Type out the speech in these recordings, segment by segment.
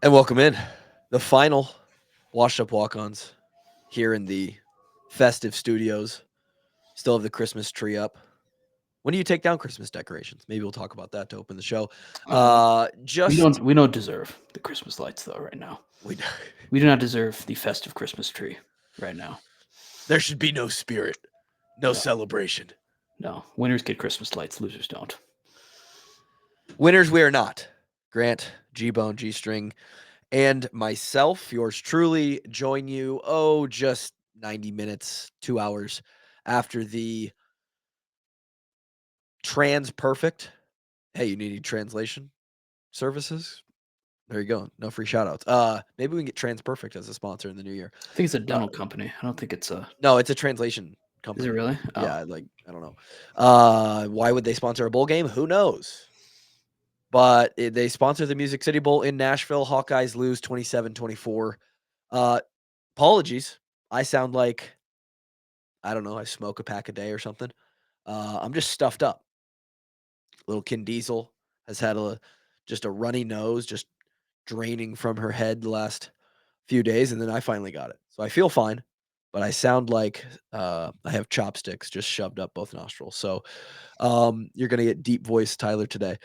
And welcome in the final washed up walk ons here in the festive studios. Still have the Christmas tree up. When do you take down Christmas decorations? Maybe we'll talk about that to open the show. Uh, we Just don't we don't deserve the Christmas lights though right now. we, We do not deserve the festive Christmas tree right now. there should be no spirit, no No, celebration. no. Winners get Christmas lights, losers don't. Winners we are not. Grant, G Bone, G String, and myself, yours truly, join you. Oh, just 90 minutes, 2 hours after the trans perfect. Hey, you need translation services? There you go. No free shout outs. Maybe we can get Trans Perfect as a sponsor in the new year. I think it's a Uh, dental company. I don't think it's a. no, it's a translation Is it company. really? Oh, Yeah, like I don't know. Why would they sponsor a bowl game? Who knows? But they sponsor the Music City Bowl in Nashville. Hawkeyes lose 27-24. Apologies. I sound like I don't know, I smoke a pack a day or something. I'm just stuffed up. Little Kin Diesel has had just a runny nose, just draining from her head the last few days, and then I finally got it. So I feel fine, but I sound like I have chopsticks just shoved up both nostrils. So you're gonna get deep voice Tyler today.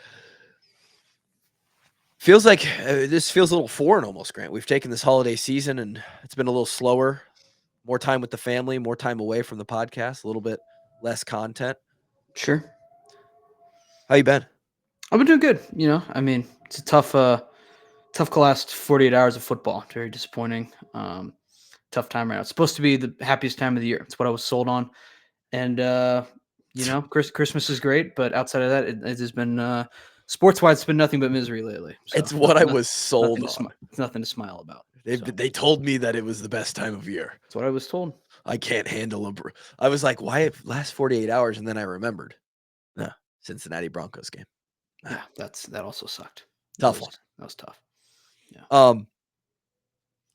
Feels like this feels a little foreign almost, Grant. We've taken this holiday season and it's been a little slower, more time with the family, more time away from the podcast, a little bit less content. sure. How you been? I've been doing good. I mean, it's a tough last 48 hours of football. Very disappointing. Tough time right now. It's supposed to be the happiest time of the year. It's what I was sold on. And Christmas is great, but outside of that, it has been sports wise. It's been nothing but misery lately. So It's what I was sold nothing to on. it's nothing to smile about. They So they told me that it was the best time of year. that's what I was told. I can't handle I was like, why last 48 hours? And then I remembered. Nah, Cincinnati Broncos game. Yeah, that also sucked. Tough one. That was tough. Yeah.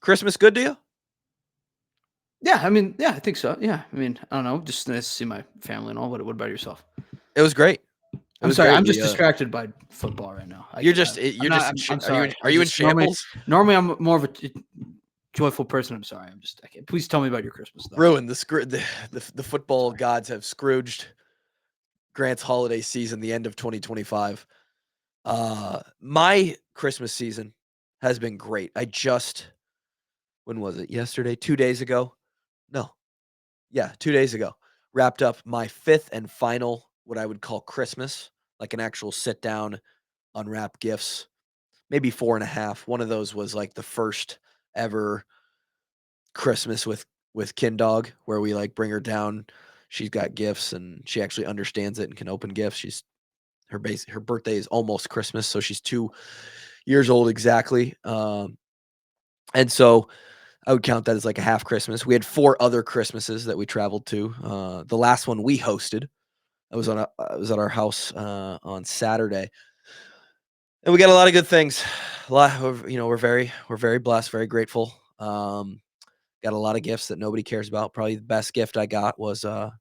Christmas good to you? Yeah, I mean, yeah, I think so. Yeah, I mean, I don't know, just nice to see my family and all. What about yourself? It was great. It I'm was sorry, great. I'm just distracted by football right now. You're just I'm you're not. just I'm are you sorry. are you in Normally, shambles? normally I'm more of a joyful person. I'm sorry. I can't. Please tell me about your Christmas though. Ruined the football gods have scrooged Grant's holiday season, the end of 2025. My Christmas season has been great. When was it? Yesterday? 2 days ago? No. Yeah, 2 days ago. Wrapped up my 5th and final what I would call Christmas, like an actual sit down, unwrap gifts, maybe 4 and a half. One of those was like the first ever Christmas with Kin Dog, where we like bring her down. She's got gifts and she actually understands it and can open gifts. Her birthday is almost Christmas, so she's 2 years old exactly. And so I would count that as like a half Christmas. We had 4 other Christmases that we traveled to. The last one we hosted. I was at our house on Saturday, and we got a lot of good things. A lot of, we're very blessed, very grateful. Got a lot of gifts that nobody cares about. Probably the best gift I got was a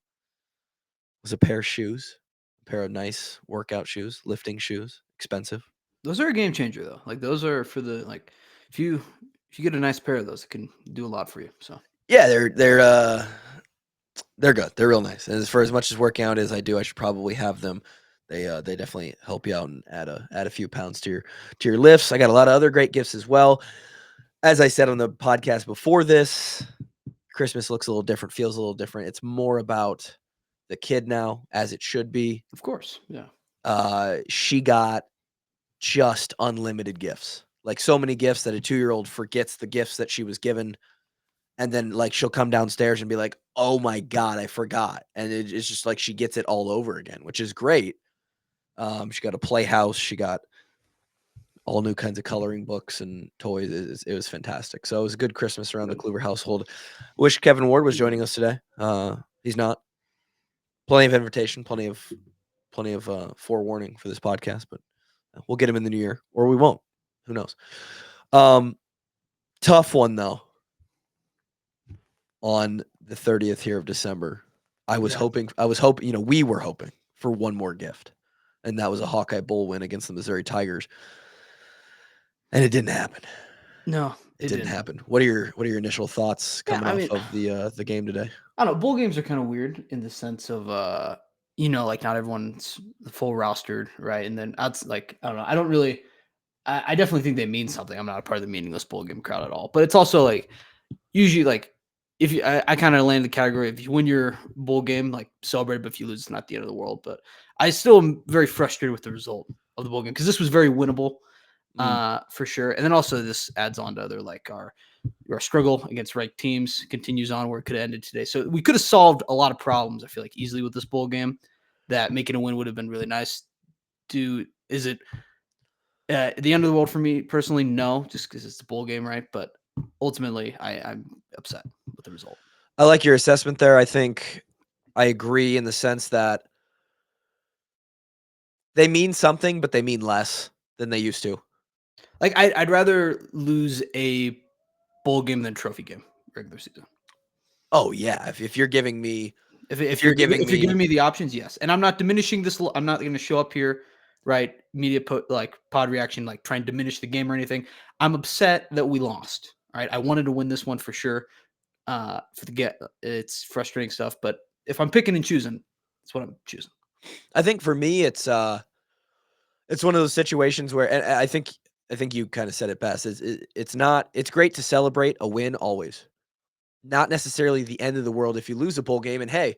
pair of shoes, a pair of nice workout shoes, lifting shoes, expensive. Those are a game changer though. Like those are for the like if you get a nice pair of those, it can do a lot for you. So Yeah, they're good. They're real nice. And for as much as working out as I do, I should probably have them. They definitely help you out and add a few pounds to your lifts. I got a lot of other great gifts as well. As I said on the podcast before this, Christmas looks a little different, feels a little different. It's more about the kid now, as it should be. of course, yeah. She got just unlimited gifts, like so many gifts that a 2-year-old forgets the gifts that she was given, and then like she'll come downstairs and be like, "Oh my god, I forgot," and it's just like she gets it all over again, which is great. She got a playhouse, she got all new kinds of coloring books and toys. It was fantastic. So it was a good Christmas around the Kluver household. Wish Kevin Ward was joining us today. He's not. Plenty of invitation, plenty of forewarning for this podcast, but we'll get him in the new year, or we won't. Who knows? Tough one though. On the 30th here of December, I was Yeah. hoping. We were hoping for one more gift, and that was a Hawkeye Bowl win against the Missouri Tigers, and it didn't happen. No, It it didn't didn't. happen. What are your initial thoughts Yeah, coming I off mean, of the game today? I don't know. Bowl games are kind of weird in the sense of, like not everyone's full rostered, right? And then that's like, I don't know. I don't really. I definitely think they mean something. I'm not a part of the meaningless bowl game crowd at all. But it's also like usually like if you, I kind of land the category if you win your bowl game, like celebrate. But if you lose, it's not the end of the world. But I still am very frustrated with the result of the bowl game because this was very winnable, Mm. for sure. And then also this adds on to other like our struggle against ranked teams continues on where it could have ended today. So we could have solved a lot of problems. I feel like easily with this bowl game. That making a win would have been really nice. Is it the end of the world for me personally? No, just because it's a bowl game, right? But ultimately, I'm upset with the result. I like your assessment there. I think I agree in the sense that they mean something, but they mean less than they used to. Like I'd rather lose a bowl game than trophy game regular season. Oh yeah, if you're giving me If if if you're you're giving if you're giving me me the options, yes. And I'm not diminishing this. I'm not going to show up here, right? Media put like pod reaction, like trying to diminish the game or anything. I'm upset that we lost. Right, I wanted to win this one for sure. For the get, it's frustrating stuff. But if I'm picking and choosing, that's what I'm choosing. I think for me it's one of those situations where and I think you kind of said it best. It's not it's great to celebrate a win always. Not necessarily the end of the world if you lose a bowl game and hey,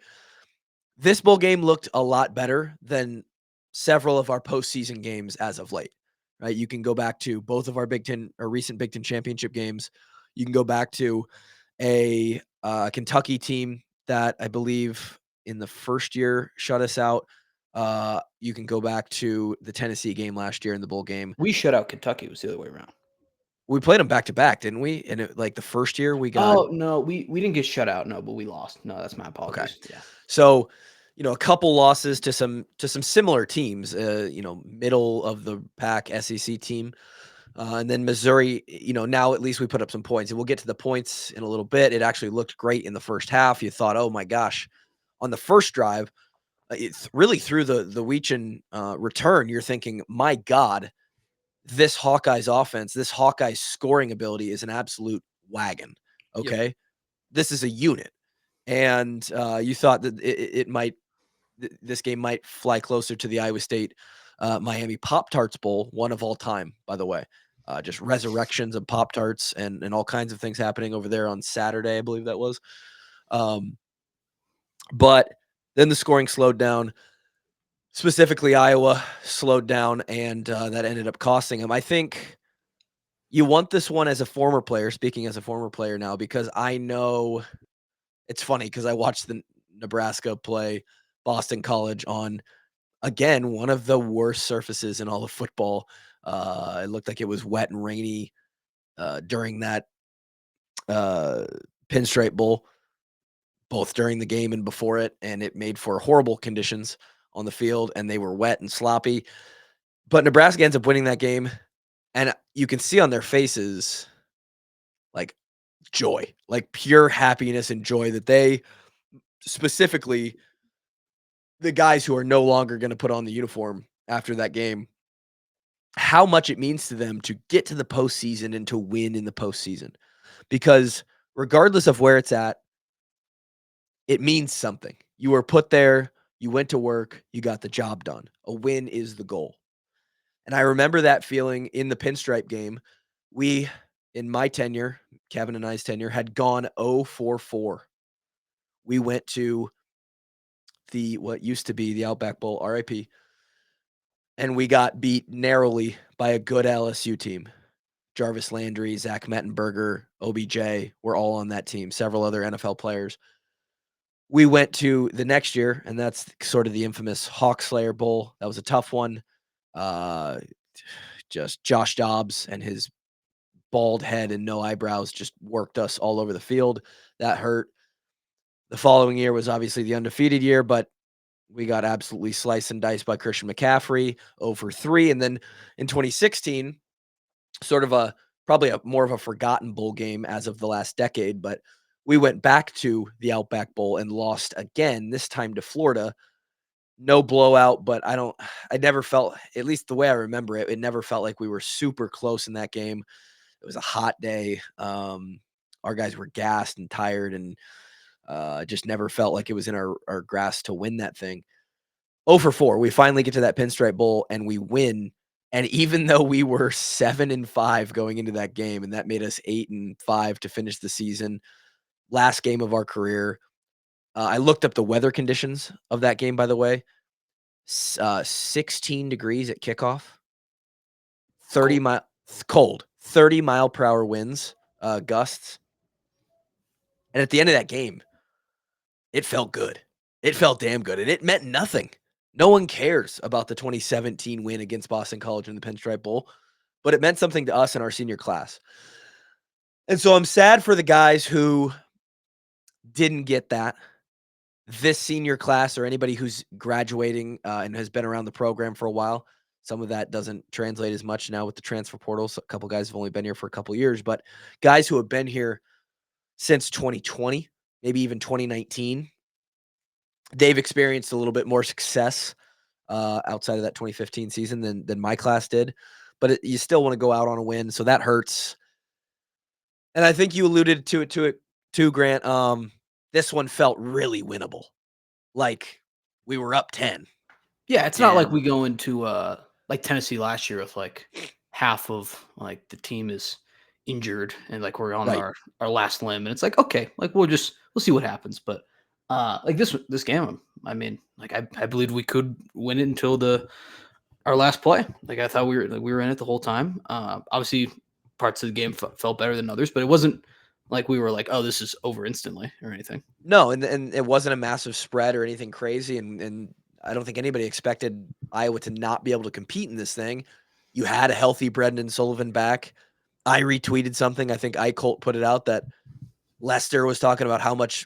this bowl game looked a lot better than several of our postseason games as of late, right? You can go back to both of our Big Ten or recent Big Ten championship games. You can go back to a Kentucky team that I believe in the first year shut us out. You can go back to the Tennessee game last year in the bowl game. We shut out Kentucky. It was the other way around. We played them back to back, didn't we? And like the first year we got Oh no, we didn't get shut out. No, but we lost. No, that's my okay. apologies. Yeah, So, a couple losses to some similar teams, middle of the pack SEC team. And then Missouri, now at least we put up some points. And we'll get to the points in a little bit. It actually looked great in the first half. You thought, "Oh my gosh." On the first drive, it's really through the Weechin return, you're thinking, "My god, this Hawkeyes offense, this Hawkeyes scoring ability is an absolute wagon." yep. Okay? This is a unit. And you thought that it might this game might fly closer to the Iowa State Miami Pop Tarts Bowl, one of all time, by the way. Just resurrections of Pop Tarts and all kinds of things happening over there on Saturday, I believe that was. Um, but then the scoring slowed down. Specifically, Iowa slowed down, and that ended up costing them. I think you want this one as a former player. Speaking as a former player now, because I know it's funny because I watched the Nebraska play Boston College on again, one of the worst surfaces in all of football. It looked like it was wet and rainy during that uh, Pinstripe Bowl, both during the game and before it, and it made for horrible conditions on the field, and they were wet and sloppy. But Nebraska ends up winning that game, and you can see on their faces like joy, like pure happiness and joy that they specifically the guys who are no longer going to put on the uniform after that game how much it means to them to get to the postseason and to win in the postseason. Because regardless of where it's at, it means something. You were put there, you went to work, you got the job done. A win is the goal. And I remember that feeling in the pinstripe game. We, in my tenure, Kevin and I's tenure, had gone 0-4-4. We went to the what used to be the Outback Bowl, RIP, and we got beat narrowly by a good LSU team. Jarvis Landry, Zach Mettenberger, OBJ were all on that team, several other NFL players. We went to the next year, and that's sort of the infamous Hawk Slayer Bowl. That was a tough one. Uh, just Josh Dobbs and his bald head and no eyebrows just worked us all over the field. That hurt. The following year was obviously the undefeated year, but we got absolutely sliced and diced by Christian McCaffrey over 3. And then in 2016, sort of a probably a more of a forgotten bowl game as of the last decade, but we went back to the Outback Bowl and lost again, this time to Florida. No blowout, but I never felt, at least the way I remember it, it never felt like we were super close in that game. It was a hot day. Our guys were gassed and tired, and just never felt like it was in our grasp to win that thing. 0 for 4. We finally get to that Pinstripe Bowl and we win. And even though we were 7-5 going into that game, and that made us 8-5 to finish the season, last game of our career. I looked up the weather conditions of that game, by the way. 16 degrees at kickoff, It's cold. cold, 30 mile per hour winds, gusts. And at the end of that game, it felt good. It felt damn good. And it meant nothing. No one cares about the 2017 win against Boston College in the Pinstripe Bowl, but it meant something to us in our senior class. And so I'm sad for the guys who didn't get that. This senior class or anybody who's graduating and has been around the program for a while, some of that doesn't translate as much now with the transfer portal. So a couple guys have only been here for a couple years, but guys who have been here since 2020, maybe even 2019, they've experienced a little bit more success outside of that 2015 season than my class did. But you still want to go out on a win, so that hurts. And I think you alluded to it too, Grant. This one felt really winnable. Like we were up 10. Yeah, it's not like And we go into like Tennessee last year with like half of like the team is injured and like we're on right. our last limb and it's like okay, like we'll see what happens. But like this game, I mean, like I believed we could win it until our last play. Like I thought we were in it the whole time. Obviously, parts of the game felt better than others, but it wasn't like we were like, oh, this is over instantly or anything. No, and it wasn't a massive spread or anything crazy, and I don't think anybody expected Iowa to not be able to compete in this thing. You had a healthy Brendan Sullivan back. I retweeted something. I think Eichholt put it out that Lester was talking about how much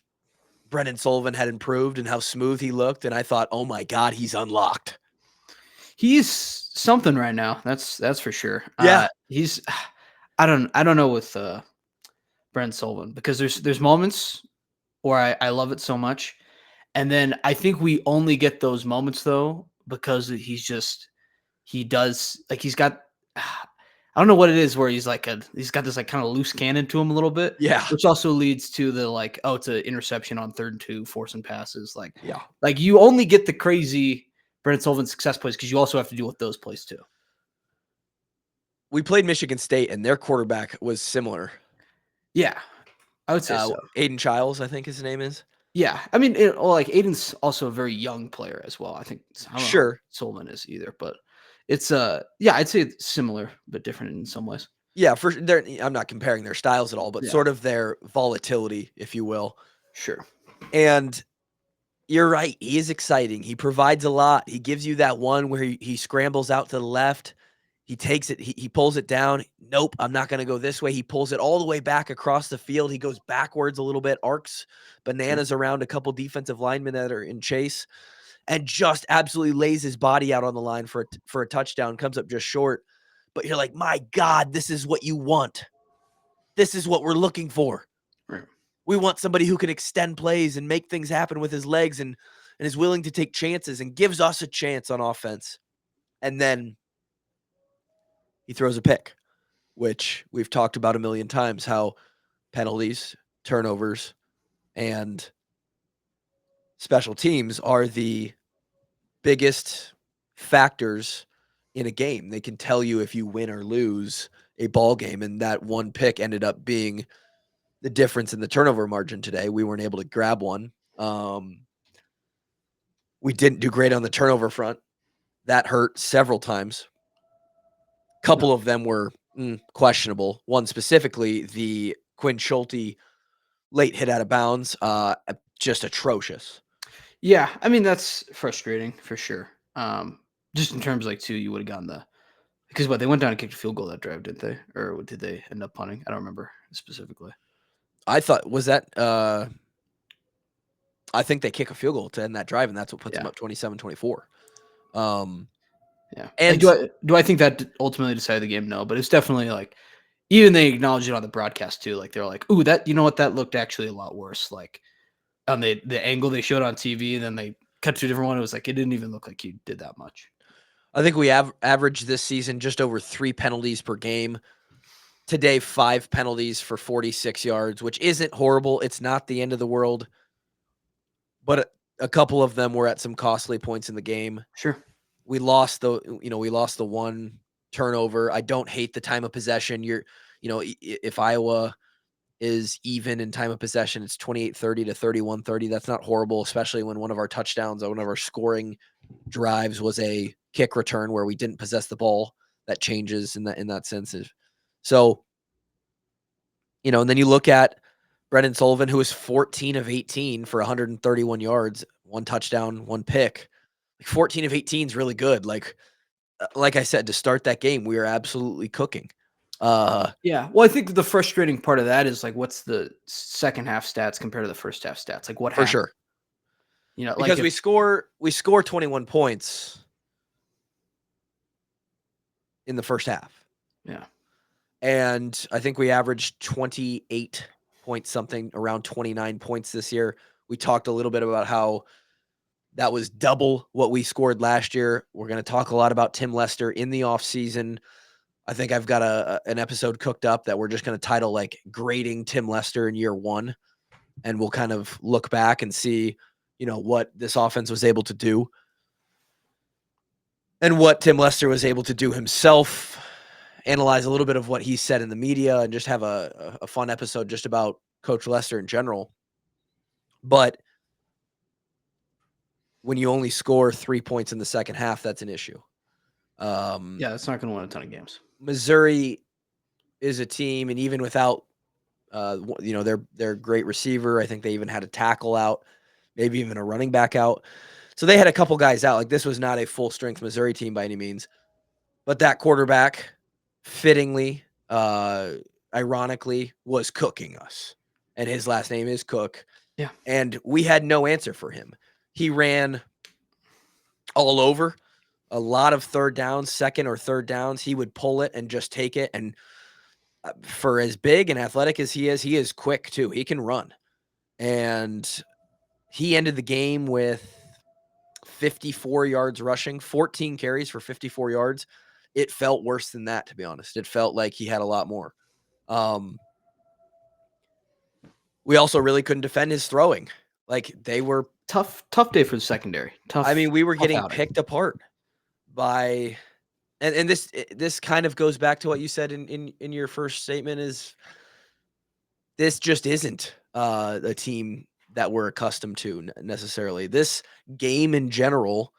Brendan Sullivan had improved and how smooth he looked, and I thought, oh my God, he's unlocked. He's something right now. That's for sure. Yeah, He's I don't know with Brent Sullivan because there's moments where I love it so much, and then I think we only get those moments though because he does like he's got I don't know what it is where he's got this like kind of loose cannon to him a little bit, yeah, which also leads to the like oh it's an interception on 3rd and 2 forcing passes yeah. like you only get the crazy Brent Sullivan success plays because you also have to deal with those plays too. We played Michigan State, and their quarterback was similar. Yeah, I would say so. Aiden Childs, I think his name is. Yeah, I mean, well, like Aiden's also a very young player as well. I think I don't know how Sure. Solomon is either, but it's yeah, I'd say it's similar but different in some ways. Yeah, I'm not comparing their styles at all, but Yeah, sort of their volatility, if you will. sure. And you're right. He is exciting. He provides a lot. He gives you that one where he scrambles out to the left. He takes it. He pulls it down. Nope, I'm not going to go this way. He pulls it all the way back across the field. He goes backwards a little bit, arcs Sure. bananas around a couple defensive linemen that are in chase, and just absolutely lays his body out on the line for a touchdown. Comes up just short. But you're like, my God, this is what you want. This is what we're looking for. Right. We want somebody who can extend plays and make things happen with his legs and is willing to take chances and gives us a chance on offense. And then he throws a pick, which we've talked about a million times, how penalties, turnovers, and special teams are the biggest factors in a game. They can tell you if you win or lose a ball game, and that one pick ended up being the difference in the turnover margin today. We weren't able to grab one. We didn't do great on the turnover front. That hurt several times. A No. couple of them were questionable. One specifically, the Quinn Schulte late hit out of bounds, just atrocious. Yeah, I mean that's frustrating for sure. Just in terms of, like too, you would have gotten the because what they went down and kicked a field goal that drive, didn't they? Or did they end up punting? I don't remember specifically. I thought was that I think they kick a field goal to end that drive, and that's what puts them Yeah, up 27-24. Um, yeah. Like, and do I think that ultimately decided the game? No, but it's definitely like even they acknowledged it on the broadcast too. Like they're like, "Ooh, that you know what? That looked actually a lot worse." Like on the angle they showed on TV, and then they cut to a different one. It was like it didn't even look like you did that much. I think we averaged this season just over 3 penalties per game. Today, 5 penalties for 46 yards, which isn't horrible. It's not the end of the world, but a couple of them were at some costly points in the game. Sure. We lost the one turnover. I don't hate the time of possession. If Iowa is even in time of possession, it's 28-30 to 31-30. That's not horrible, especially when one of our touchdowns, one of our scoring drives was a kick return where we didn't possess the ball. That changes in that sense. So, and then you look at Brendan Sullivan, who was 14 of 18 for 131 yards, 1 touchdown, 1 pick. Like 14 of 18 is really good. Like I said, to start that game, we were absolutely cooking. Yeah. Well, I think the frustrating part of that is like, what's the second half stats compared to the first half stats? Like, what For happened? sure. Like Because if we score 21 points in the first half. yeah, And I think we averaged 28 point something, around 29 points this year. We talked a little bit about how that was double what we scored last year. We're going to talk a lot about Tim Lester in the offseason. I think I've got an episode cooked up that we're just going to title like grading Tim Lester in year 1. And we'll kind of look back and see, what this offense was able to do and what Tim Lester was able to do himself, analyze a little bit of what he said in the media, and just have a fun episode just about Coach Lester in general. But when you only score 3 points in the second half, that's an issue. yeah, it's not going to win a ton of games. Missouri is a team, and even without, their great receiver, I think they even had a tackle out, maybe even a running back out. So they had a couple guys out. Like, this was not a full strength Missouri team by any means, but that quarterback, fittingly, ironically, was cooking us, and his last name is Cook. Yeah. And we had no answer for him. He ran all over. A lot of third downs, second or third downs, he would pull it and just take it. And for as big and athletic as he is quick too. He can run. And he ended the game with 54 yards rushing, 14 carries for 54 yards. It felt worse than that, to be honest. It felt like he had a lot more. We also really couldn't defend his throwing. Like, they were Tough day for the secondary. we were Tough getting outing. picked apart by, and this kind of goes back to what you said in your first statement, is this just isn't a team that we're accustomed to necessarily. This game in general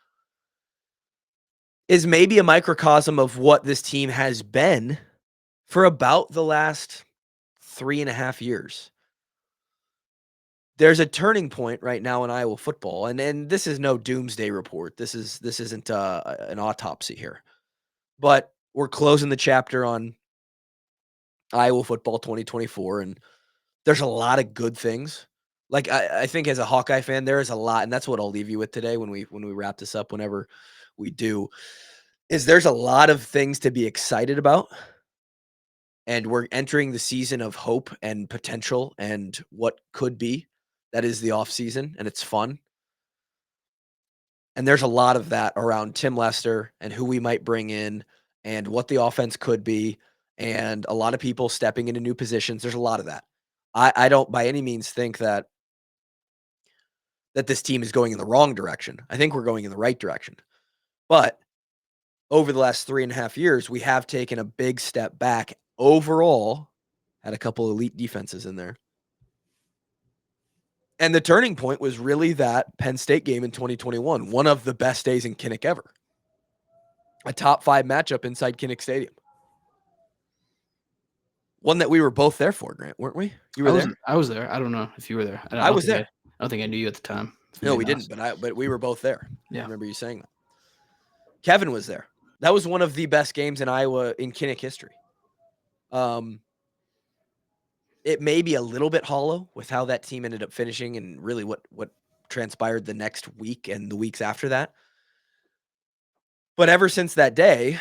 is maybe a microcosm of what this team has been for about the last 3.5 years. There's a turning point right now in Iowa football, and this is no doomsday report. This isn't an autopsy here, but we're closing the chapter on Iowa football 2024, and there's a lot of good things. Like, I think as a Hawkeye fan, there is a lot, and that's what I'll leave you with today when we wrap this up, whenever we do, is there's a lot of things to be excited about. And we're entering the season of hope and potential and what could be. That is the off season, and it's fun. And there's a lot of that around Tim Lester and who we might bring in and what the offense could be, and a lot of people stepping into new positions. There's a lot of that. I don't by any means think that this team is going in the wrong direction. I think we're going in the right direction. But over the last 3.5 years, we have taken a big step back overall, had a couple elite defenses in there. And the turning point was really that Penn State game in 2021, one of the best days in Kinnick ever. A top 5 matchup inside Kinnick Stadium. One that we were both there for, Grant, weren't we? You were there? I was there. I don't know if you were there. I was there. I don't think I knew you at the time. No, we didn't, but we were both there. Yeah. I remember you saying that. Kevin was there. That was one of the best games in Iowa in Kinnick history. It may be a little bit hollow with how that team ended up finishing and really what transpired the next week and the weeks after that. But ever since that day,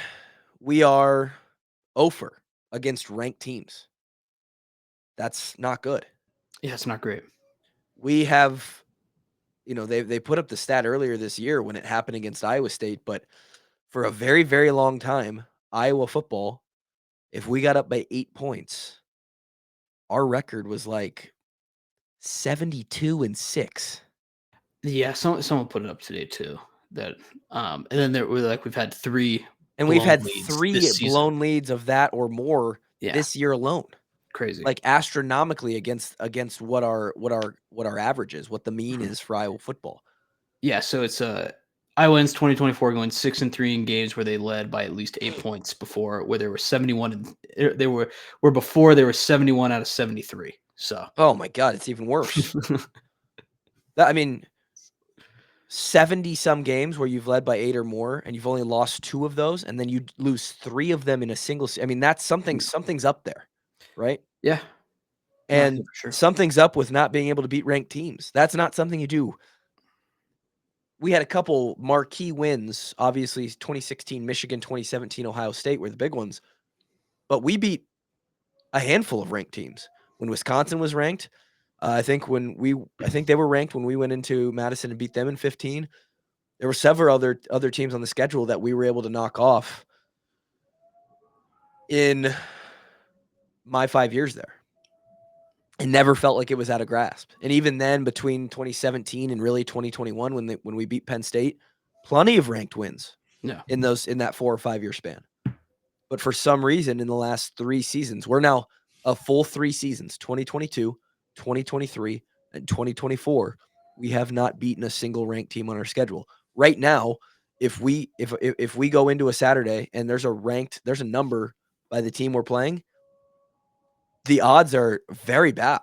we are 0 against ranked teams. That's not good. Yeah, it's not great. We have, they put up the stat earlier this year when it happened against Iowa State, but for a very, very long time, Iowa football if we got up by 8 points, our record was like 72-6. Yeah, someone put it up today too. That and then there were like we've had 3 And we've blown had leads 3 this season. blown leads of that or more Yeah, this year alone. crazy. Like astronomically against what our average is, what the mean Mhm. is for Iowa football. Yeah, so it's Iowa ends 2024 going 6-3 in games where they led by at least 8 points before, where they were 71 and they were before they were 71 out of 73. So Oh my god, it's even worse. That I mean, 70 some games where you've led by 8 or more and you've only lost 2 of those and then you lose 3 of them in a single I mean, that's something's up there, right? yeah, no, yeah, And for sure. something's up with not being able to beat ranked teams. That's not something you do. We had a couple marquee wins, obviously 2016 Michigan, 2017 Ohio State were the big ones, but we beat a handful of ranked teams. When Wisconsin was ranked, I think they were ranked when we went into Madison and beat them in 15. There were several other teams on the schedule that we were able to knock off in my 5 years there. It never felt like it was out of grasp. And even then, between 2017 and really 2021, when we beat Penn State, plenty of ranked wins Yeah, in that 4 or 5 year span. But for some reason, in the last 3 seasons, we're now a full 3 seasons, 2022, 2023, and 2024. We have not beaten a single ranked team on our schedule. Right now, if we go into a Saturday and there's a number by the team we're playing, the odds are very bad.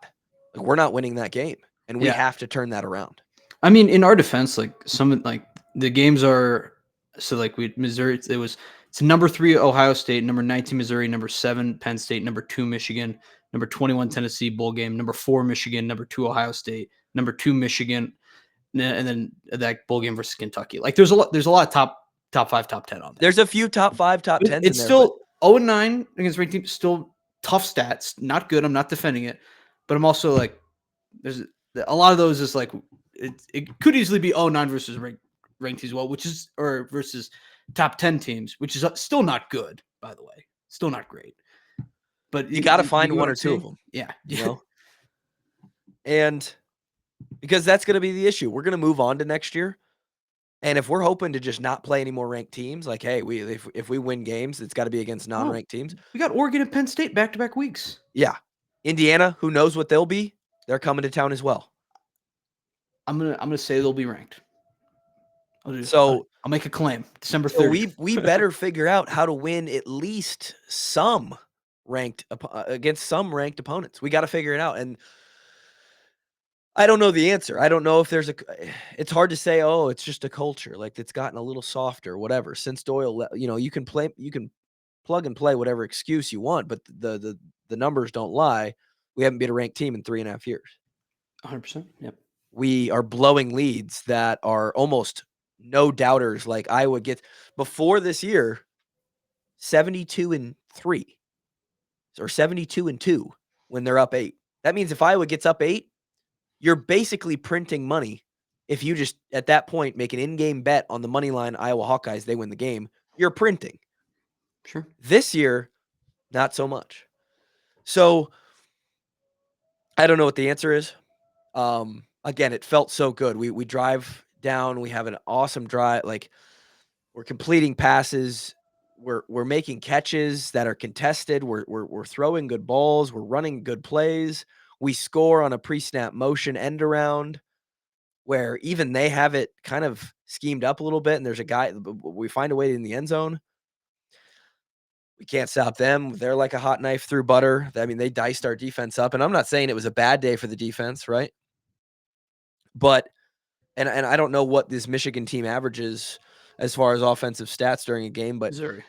Like we're not winning that game, and we yeah. have to turn that around. I mean, in our defense, like like the games are so like we Missouri. It's number 3 Ohio State, number 19 Missouri, number 7 Penn State, number 2 Michigan, number 21 Tennessee bowl game, number 4 Michigan, number 2 Ohio State, number 2 Michigan, and then that bowl game versus Kentucky. Like there's a lot of top 5, top 10 on there. There's a few top 5, top 10s in It's there, but still 0-9 against ranked teams. Still tough stats. Not good. I'm not defending it, but I'm also like there's a lot of those is like it could easily be 0-9 versus ranked as well, which is or versus top 10 teams, which is still not good, by the way. Still not great. But you got to you find get what one I'm or two of saying? them, Yeah. you know? And because that's going to be the issue. We're going to move on to next year. And if we're hoping to just not play any more ranked teams, like, hey, if we win games, it's got to be against Oh, non-ranked teams. we got Oregon and Penn State back-to-back weeks. Yeah. Indiana, who knows what they'll be? They're coming to town as well. I'm gonna say they'll be ranked. So I'll make a claim. December so 30th. we better figure out how to win at least some against some ranked opponents. We got to figure it out. And I don't know the answer. I don't know if there's it's hard to say, oh, it's just a culture. Like it's gotten a little softer, whatever. Since Doyle, you can plug and play whatever excuse you want, but the numbers don't lie. We haven't beat a ranked team in 3.5 years. 100%. Yep. We are blowing leads that are almost no doubters. Like Iowa gets before this year, 72-3 or 72-2 when they're up 8. That means if Iowa gets up 8, you're basically printing money. If you just at that point make an in-game bet on the money line Iowa Hawkeyes, they win the game, you're printing. Sure. This year, not so much. So I don't know what the answer is. Again, it felt so good. We drive down, we have an awesome drive. Like we're completing passes, we're making catches that are contested, we're throwing good balls, we're running good plays. We score on a pre-snap motion end around where even they have it kind of schemed up a little bit, and there's a guy we find a way in the end zone. We can't stop them. They're like a hot knife through butter. I mean, they diced our defense up, and I'm not saying it was a bad day for the defense, right? But and I don't know what this Michigan team averages as far as offensive stats during a game, but Missouri.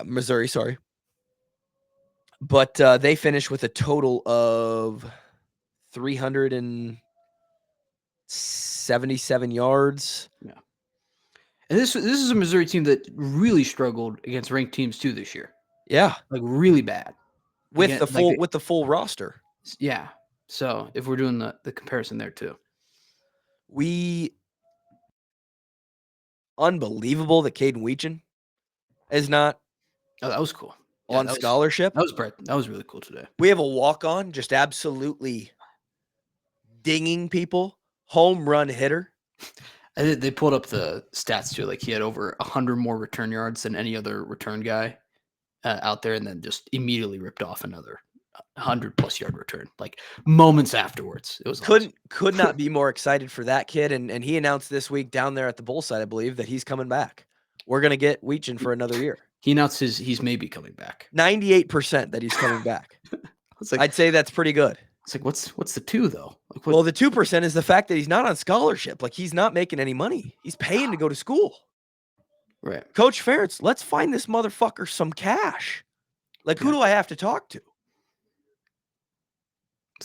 Missouri, sorry. But they finished with a total of 377 yards. Yeah. And this is a Missouri team that really struggled against ranked teams too this year. Yeah, Like really bad. with Again, the full roster. yeah. So if we're doing the comparison there too. We unbelievable that Caden Weechin is not Oh, that was cool. Yeah, on scholarship. that was really cool today. We have a walk-on just absolutely dinging people, home run hitter. They pulled up the stats too. Like he had over 100 more return yards than any other return guy out there, and then just immediately ripped off another 100+ yard return. Like moments afterwards, it was awesome. Could not be more excited for that kid, and he announced this week down there at the Bullside, I believe, that he's coming back. We're gonna get Weechin for another year. He announced he's maybe coming back. 98% that he's coming back. It's like I'd say that's pretty good. it's like what's the 2 though? Like what? Well, the 2% is the fact that he's not on scholarship. Like he's not making any money. He's paying to go to school. Right. Coach Ferentz, let's find this motherfucker some cash. Like, who Yeah. do I have to talk to?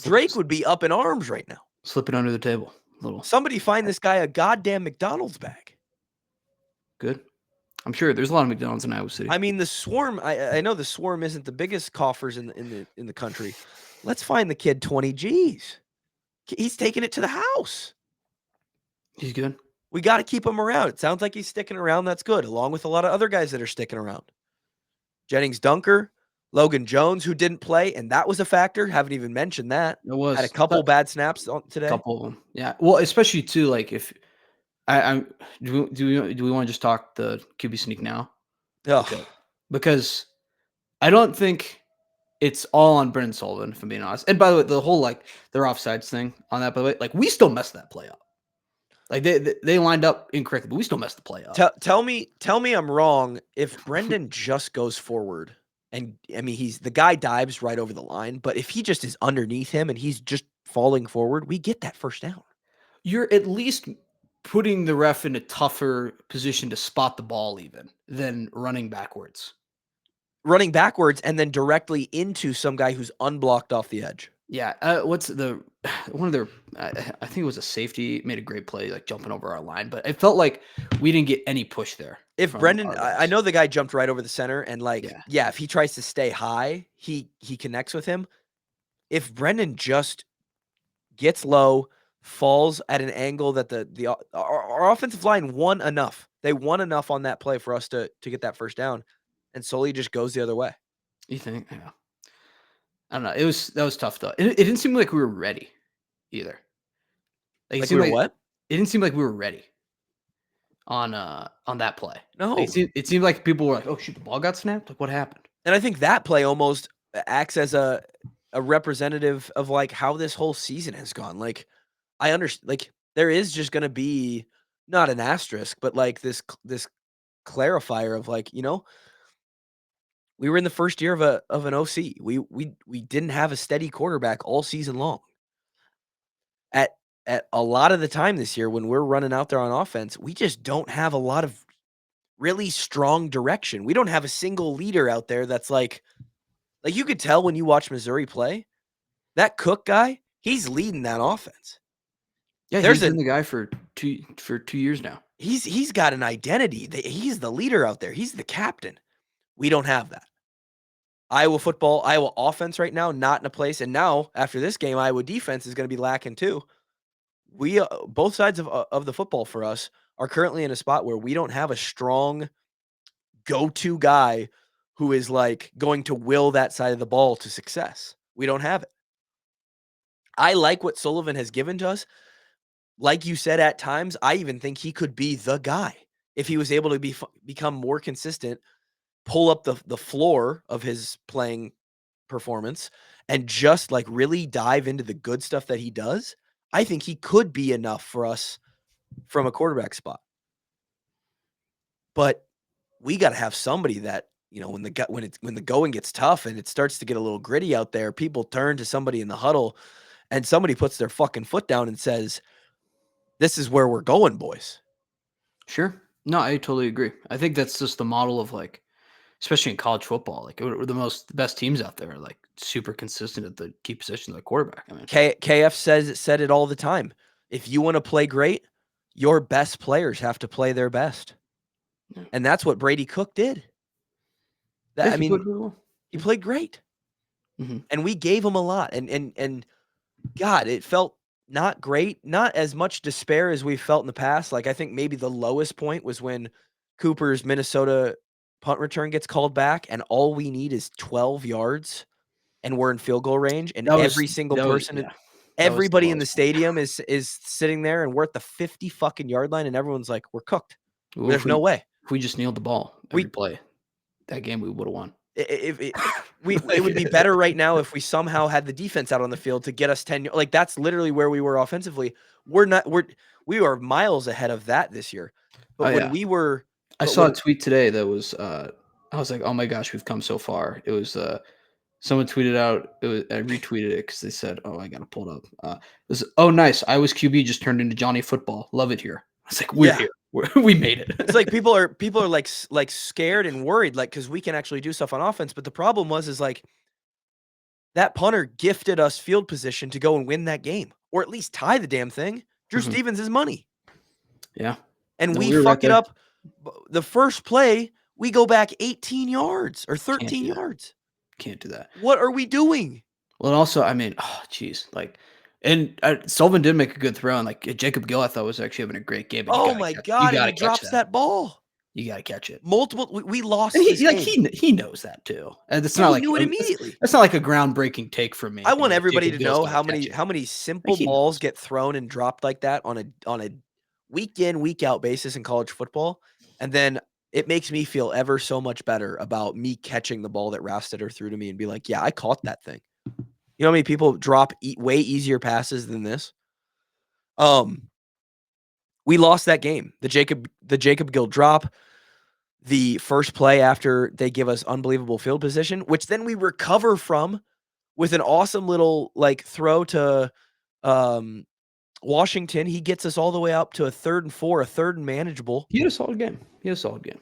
Drake would be up in arms right now. Slipping under the table. A little Somebody find this guy a goddamn McDonald's bag. good. I'm sure there's a lot of McDonald's in Iowa City. I mean, the Swarm. I know the Swarm isn't the biggest coffers in the country. Let's find the kid 20 G's. He's taking it to the house. He's good. We got to keep him around. It sounds like he's sticking around. That's good, along with a lot of other guys that are sticking around. Jennings Dunker, Logan Jones, who didn't play, and that was a factor. Haven't even mentioned that. It was Had a couple bad snaps today. couple of them. Yeah. Well, especially too, like if I do we want to just talk the QB sneak now? Ugh. Okay. Because I don't think it's all on Brendan Sullivan, if I'm being honest. And by the way, the whole like their offsides thing on that, by the way, like we still messed that play up. Like they lined up incorrectly, but we still messed the play up. Tell me I'm wrong. If Brendan just goes forward, and I mean he's the guy dives right over the line, but if he just is underneath him and he's just falling forward, we get that first down. You're at least putting the ref in a tougher position to spot the ball even than running backwards. Running backwards and then directly into some guy who's unblocked off the edge. Yeah, what's the one of their? I think it was a safety made a great play, like jumping over our line, but it felt like we didn't get any push there. If Brendan, I know the guy jumped right over the center, and like, yeah, if he tries to stay high, he connects with him. If Brendan just gets low, falls at an angle that our offensive line won enough. They won enough on that play for us to get that first down, and Sully just goes the other way. You think? Yeah. I don't know. That was tough though. It didn't seem like we were ready either. Like we were what? It didn't seem like we were ready on that play. No, it seemed like people were like, "Oh shoot, the ball got snapped." Like what happened? And I think that play almost acts as a representative of like how this whole season has gone. Like I understand, like there is just going to be not an asterisk, but like this clarifier of like, we were in the first year of an OC. We didn't have a steady quarterback all season long. At a lot of the time this year when we're running out there on offense, we just don't have a lot of really strong direction. We don't have a single leader out there that's like you could tell when you watch Missouri play, that Cook guy, he's leading that offense. Yeah, he's been the guy for 2 years now. He's got an identity. He's the leader out there. He's the captain. We don't have that. Iowa football, Iowa offense right now, not in a place. And now after this game, Iowa defense is going to be lacking too. We both sides of the football for us are currently in a spot where we don't have a strong go-to guy who is like going to will that side of the ball to success. We don't have it. I like what Sullivan has given to us. Like you said, at times, I even think he could be the guy if he was able to become more consistent, pull up the floor of his playing performance, and just like really dive into the good stuff that he does. I think he could be enough for us from a quarterback spot. But we got to have somebody that, when the going gets tough and it starts to get a little gritty out there, people turn to somebody in the huddle and somebody puts their fucking foot down and says, "This is where we're going, boys." Sure. No, I totally agree. I think that's just the model of like, especially in college football, like we're the best teams out there are like super consistent at the key position of the quarterback. I mean, KF said it all the time. If you want to play great, your best players have to play their best. Yeah. And that's what Brady Cook did. He played great. Mm-hmm. And we gave him a lot. And God, it felt not great, not as much despair as we've felt in the past. Like I think maybe the lowest point was when Cooper's Minnesota punt return gets called back, and all we need is 12 yards, and we're in field goal range, and every single person yeah, that was the everybody in the lowest point. stadium is sitting there, and we're at the 50 fucking yard line, and everyone's like, "We're cooked. Well, There's no way." if we just kneeled the ball every We play, that game we would have won. I if it Like, would be better right now if we somehow had the defense out on the field to get us 10 like, that's literally where we were offensively. We are miles ahead of that this year. oh, But when yeah. we were I but saw a when tweet today that was, I was like, "Oh my gosh, we've come so far." It was, someone tweeted out, I retweeted it because they said, "Oh, I gotta pull it up." It was, "Oh, nice. Iowa's QB just turned into Johnny Football. Love it here." I was like, "We're Yeah. here. We made It's like it." people are, like, scared and worried, like because we can actually do stuff on offense, but the problem is, like, that punter gifted us field position to go and win that game, or at least tie the damn thing. Drew Mhm. Stevens is money, Yeah. and No, we we were right fuck it there. up. The first play, we go back 18 yards or Can't 13 do that. yards. Can't do that. What are we doing? Well, and also, I mean, oh, jeez, like, and, Sullivan did make a good throw, and, like, Jacob Gill, I thought, was actually having a great game, but Oh my you god, and he gotta catch drops that. that ball. You gotta catch it. Multiple we And lost this game. he knows that too, and it's Yeah, not he like knew it it's immediately. that's not like a groundbreaking take from me I being want like, everybody Jacob to Gill's know gotta how catch many it. how many Like, simple he balls knows. get thrown and dropped like that on a week in, week out basis in college football, and then it makes me feel ever so much better about me catching the ball that Rastetter threw to me and be like, "Yeah, I caught that thing." You know how many people drop way easier passes than this? Um, we lost that game. The Jacob Gill drop, the first play after they give us unbelievable field position, which then we recover from with an awesome little, like, throw to, um, Washington. He gets us all the way up to a 3rd and 4, a 3rd and manageable. He had a solid game. He had a solid game.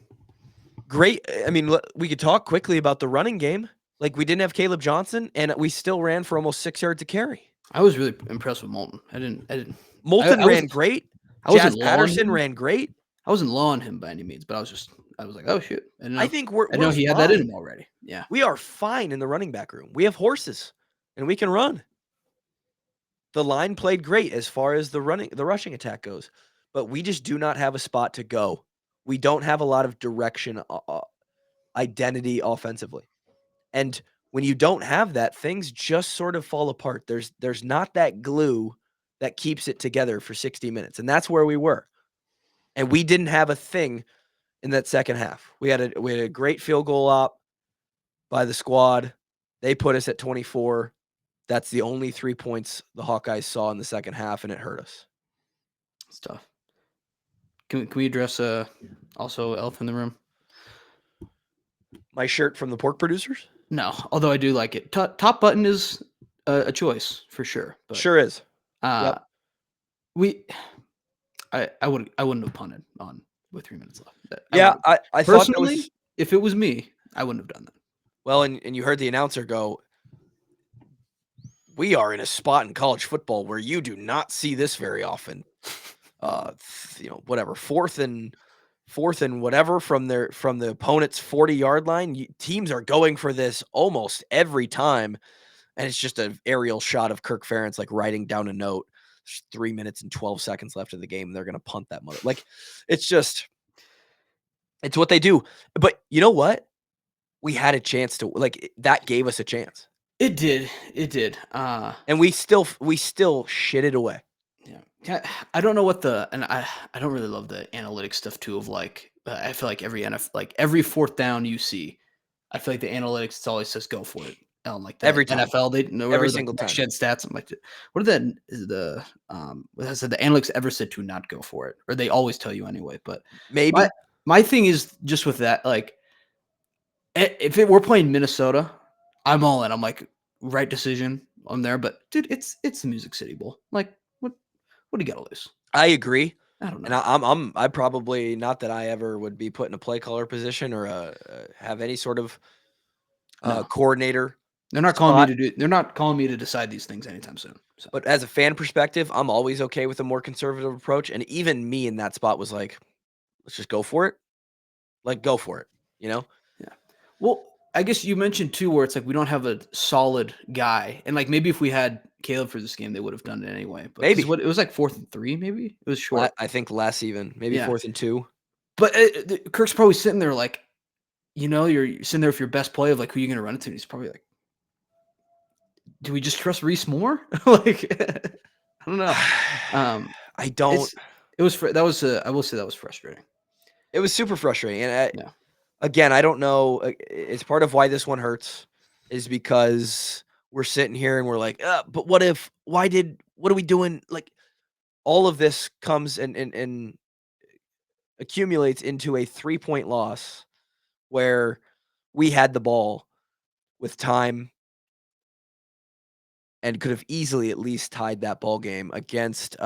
Great. I mean, we could talk quickly about the running game. Like, we didn't have Caleb Johnson, and we still ran for almost 6 yards a carry. I was really impressed with Moulton. Moulton I ran wasn't great. I Jazz wasn't low on Patterson him. ran great. I wasn't low on him by any means, but I was like, "Oh, shoot." I think we're I know we're he had that in fine. him already. Yeah. We are fine in the running back room. We have horses, and we can run. The line played great as far as the rushing attack goes, but we just do not have a spot to go. We don't have a lot of direction, identity offensively. And when you don't have that, things just sort of fall apart. There's not that glue that keeps it together for 60 minutes, and that's where we were. And we didn't have a thing in that second half. We had a great field goal op by the squad. They put us at 24. That's the only 3 points the Hawkeyes saw in the second half, and it hurt us. It's tough. Can we address, also elephant in the room? My shirt from the pork producers? No, although I do like it. Top button is a choice for sure, but, Sure is. uh, Yep. we I wouldn't have punted on with 3 minutes left. I Yeah, wouldn't. I thought that Personally, was if it was me, I wouldn't have done that. well, and you heard the announcer go, "We are in a spot in college football where you do not see this very often." Whatever, fourth and whatever from the opponent's 40-yard line. Teams are going for this almost every time, and it's just an aerial shot of Kirk Ferentz like writing down a note. There's 3 minutes and 12 seconds left of the game, and they're gonna punt that mother. Like, it's just it's what they do. But you know what? We had a chance to that gave us a chance, It did. It did. and we still shit it away. Yeah. I don't know what I don't really love the analytics stuff too of like I feel like every fourth down you see, I feel like the analytics it's always says go for it. Like the Every time. NFL, they know Every whatever the single next time. shed stats. I'm like, what are what has the analytics ever said to not go for it? Or they always tell you anyway. But my Maybe. my thing is just with that, like if it were playing Minnesota, I'm all in. I'm like, right decision. I'm there. But dude, it's the Music City Bowl. Like, what do you gotta lose? I agree. I don't And know. I probably not that I ever would be put in a play caller position or have any sort of No. coordinator They're not calling me spot. to do they're not calling me to decide these things anytime soon. So, But as a fan perspective, I'm always okay with a more conservative approach. And even me in that spot was like, let's just go for it. Like, go for it. You know? yeah. Well, I guess you mentioned too where it's like we don't have a solid guy. And like maybe if we had Caleb for this game, they would have done it anyway. But because Maybe. what it was like 4th and 3, maybe? It was short. I think less even. Maybe Yeah. 4th and 2. But Kirk's probably sitting there like, you're sitting there with your best play of like who you're gonna run it to. And he's probably like, do we just trust Reese more? Like, I don't know. Um, I don't. it's it was that was I will say that was frustrating. It was super frustrating, and Yeah. again, I don't know. It's part of why this one hurts, is because we're sitting here and we're like, but what if? Why did? What are we doing? Like all of this comes and accumulates into a 3-point loss where we had the ball with time and could have easily at least tied that ball game against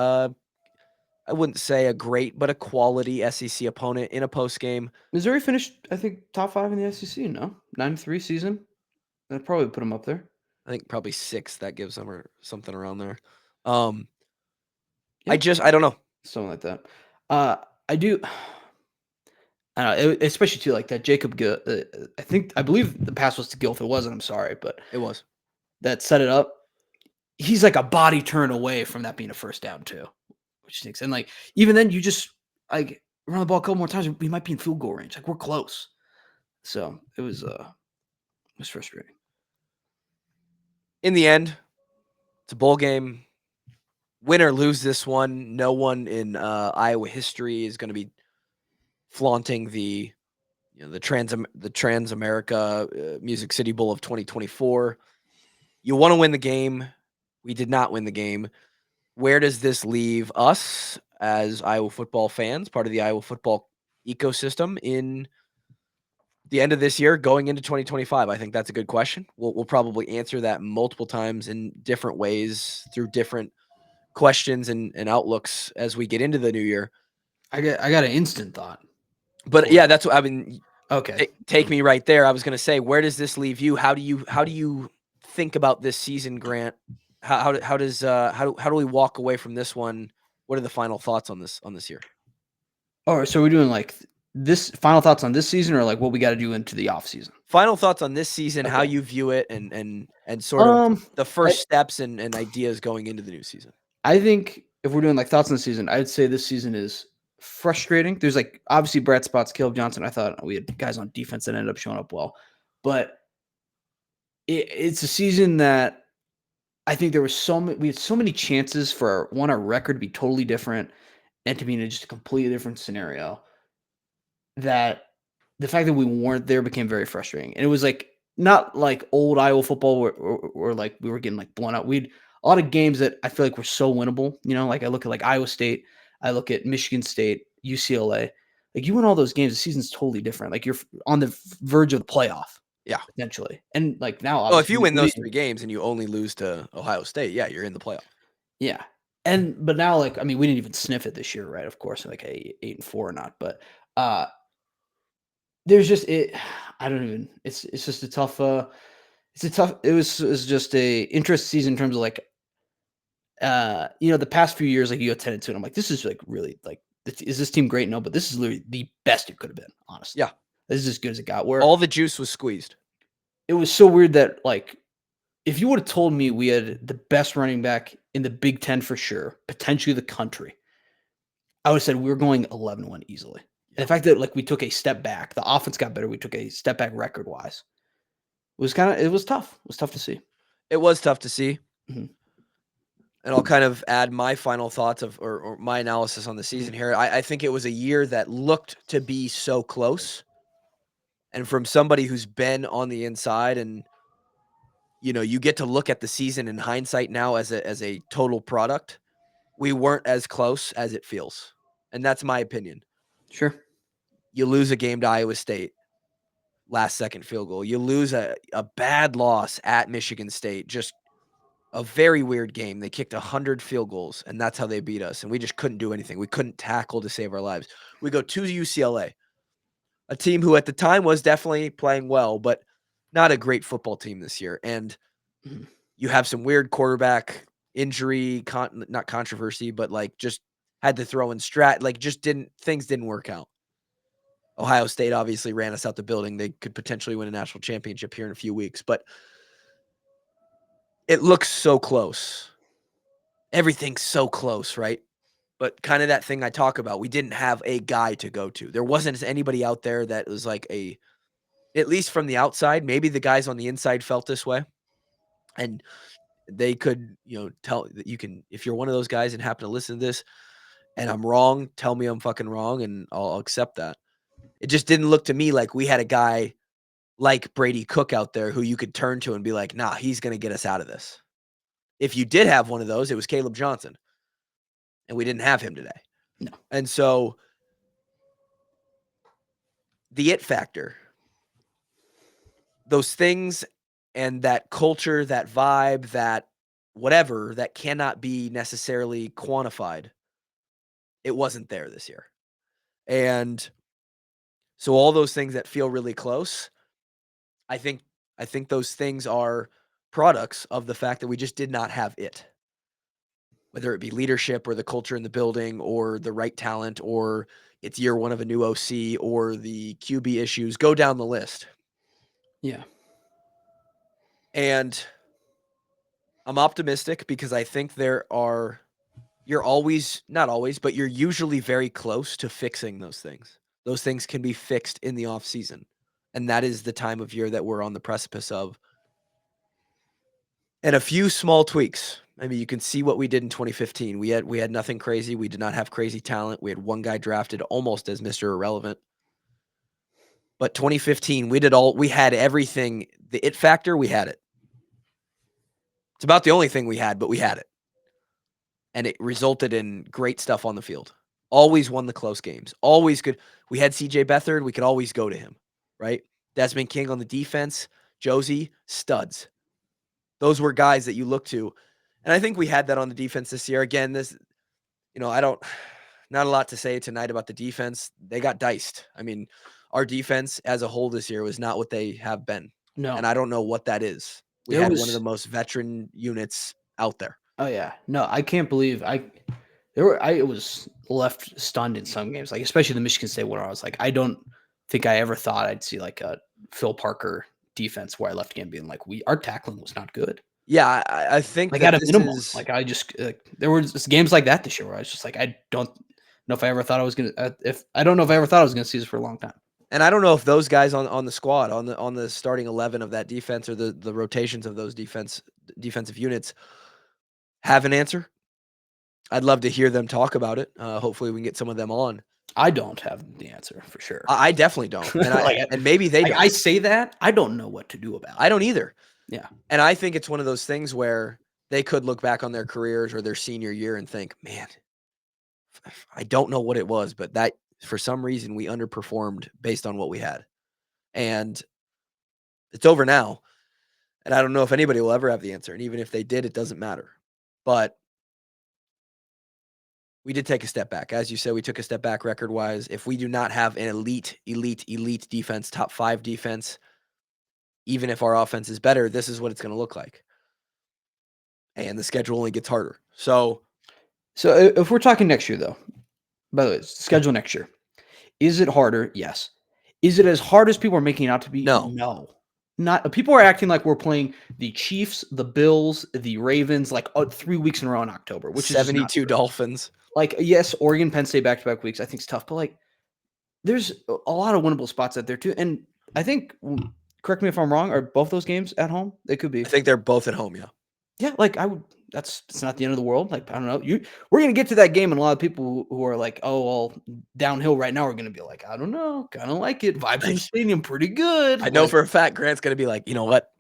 I wouldn't say a great, but a quality SEC opponent in a post game. Missouri finished, I think, top 5 in the SEC, no? 9-3 season? That probably put them up there. I think probably 6 that gives them or something around there. Um, Yeah, I don't know. something like that. Uh, I do I don't know, especially too like that Jacob Gill. I believe the pass was to Gill. If it wasn't, I'm sorry, but It was. that set it up. He's like a body turn away from that being a first down too, which stinks. And like even then, you just like run the ball a couple more times, we might be in field goal range. Like we're close. So it was frustrating. In the end, it's a bowl game. Win or lose this one, no one in Iowa history is going to be flaunting the Trans America Music City Bowl of 2024. You want to win the game. We did not win the game. Where does this leave us as Iowa football fans, part of the Iowa football ecosystem, in the end of this year going into 2025? I think that's a good question. We'll probably answer that multiple times in different ways through different questions and outlooks as we get into the new year. I got an instant thought. But For yeah, that's what I mean. okay. Take me right there. I was going to say, where does this leave you? How do you think about this season, Grant? How do we walk away from this one? What are the final thoughts on this year? All right, so we're doing like this final thoughts on this season or like what we got to do into the off season. Final thoughts on this season, how Okay. you view it, and sort of Um, the I, first steps and ideas going into the new season. I think if we're doing like thoughts on the season, I'd say this season is frustrating. There's like obviously bright spots. Caleb Johnson. I thought we had guys on defense that ended up showing up well, but it's a season that I think there was we had so many chances for our record to be totally different and to be in just a completely different scenario that the fact that we weren't there became very frustrating. And it was like not like old Iowa football where like we were getting like blown out. We'd a lot of games that I feel like were so winnable. Like I look at like Iowa State, I look at Michigan State, UCLA. Like you win all those games, the season's totally different. Like you're on the verge of the playoff Yeah. potentially. And like now, Well, if obviously, you win we those didn't. 3 games and you only lose to Ohio State, yeah, you're in the playoff. Yeah. But now, like, I mean, we didn't even sniff it this year, right? Of course, like 8-4 or not. But uh there's just it. I don't even. It's just a tough. It's a tough. It was just a interest season in terms of like the past few years like you attended to, and I'm like, this is like really like is this team great? No, but this is literally the best it could have been. Honestly, Yeah. this is as good as it got. Where All the juice was squeezed. it was so weird that like if you would have told me we had the best running back in the Big Ten for sure, potentially the country, I would have said we were going 11-1 easily. And Yeah. the fact that like we took a step back, the offense got better. We took a step back record wise. It was tough. It was tough to see. It was tough to see. Mhm. And I'll kind of add my final thoughts or my analysis on the Mhm. season here. I think it was a year that looked to be so close. And from somebody who's been on the inside and you get to look at the season in hindsight now as a total product, we weren't as close as it feels. And that's my opinion. Sure. You lose a game to Iowa State, last second field goal. You lose a bad loss at Michigan State, just a very weird game. They kicked 100 field goals, and that's how they beat us, and we just couldn't do anything. We couldn't tackle to save our lives. We go to UCLA, a team who at the time was definitely playing well, but not a great football team this year, and Mhm. you have some weird quarterback injury, not controversy, but, like, just had to throw in like, just things didn't work out. Ohio State obviously ran us out the building. They could potentially win a national championship here in a few weeks, but it looks so close. Everything's so close, right? But kind of that thing I talk about, we didn't have a guy to go to. There wasn't anybody out there that was like at least from the outside, maybe the guys on the inside felt this way, and they could, tell that you can if you're one of those guys and happen to listen to this and I'm wrong, tell me I'm fucking wrong and I'll accept that. It just didn't look to me like we had a guy like Brady Cook out there who you could turn to and be like, "Nah, he's gonna get us out of this." If you did have one of those, it was Caleb Johnson, and we didn't have him today. No. And so the it factor, those things and that culture, that vibe, that whatever that cannot be necessarily quantified, it wasn't there this year. And so all those things that feel really close, I think I think those things are products of the fact that we just did not have it. Whether it be leadership or the culture in the building or the right talent or it's year 1 of a new OC or the QB issues, go down the list. Yeah. And I'm optimistic because I think you're always, not always, but you're usually very close to fixing those things. Those things can be fixed in the off season. And that is the time of year that we're on the precipice of. And a few small tweaks. I mean, you can see what we did in 2015. We had nothing crazy. We did not have crazy talent. We had one guy drafted almost as Mr. Irrelevant. But 2015, we had everything. The it factor, we had it. It's about the only thing we had, but we had it. And it resulted in great stuff on the field. Always won the close games. Always good. We had CJ Beathard. We could always go to him, right? Desmond King on the defense. Josie, studs. Those were guys that you look to. And I think we had that on the defense this year. Again, not a lot to say tonight about the defense. They got diced. I mean, our defense as a whole this year was not what they have been. No. And I don't know what that is. We It had one of was the most veteran units out there. Oh yeah. No, I can't believe I was left stunned in some games, like especially the Michigan State one. Where I was like, I don't think I ever thought I'd see like a Phil Parker defense where I left game being like, our tackling was not good. Yeah, I think Like that at a this minimum, is like I just there were just games like that this year where I was just like, I don't know if I ever thought I was gonna if I don't know if I ever thought I was gonna see this for a long time. and I don't know if those guys on the squad, on the starting 11 of that defense or the rotations of those defensive units have an answer. I'd love to hear them talk about it. Hopefully we can get some of them on. I don't have the answer for sure. I definitely don't. And like, maybe they like don't. I say that I don't know what to do about I it. don't either. Yeah. And I think it's one of those things where they could look back on their careers or their senior year and think, "Man, I don't know what it was, but that for some reason we underperformed based on what we had." And it's over now. And I don't know if anybody will ever have the answer. And even if they did, it doesn't matter. But we did take a step back. As you said, we took a step back record wise. If we do not have an elite defense, top 5 defense, even if our offense is better, this is what it's going to look like. And the schedule only gets harder. So if we're talking next year, though, by the way, schedule next year, is it harder? Yes. Is it as hard as people are making it out to be? No. No. Not people are acting like we're playing the Chiefs, the Bills, the Ravens, like 3 weeks in a row in October, which is 72 Dolphins. like yes, Oregon, Penn State back-to-back weeks. I think it's tough, but like there's a lot of winnable spots out there too. And I think, correct me if I'm wrong, are both those games at home? They could be. I think they're both at home, yeah. Yeah, like I would. It's not the end of the world. Like I don't know. We're gonna get to that game, and a lot of people who are like, "Oh, well, downhill right now," are gonna be like, "I don't know, kind of like it. Vibes in the stadium, pretty good." I know Like, for a fact Grant's going to be like, "You know what?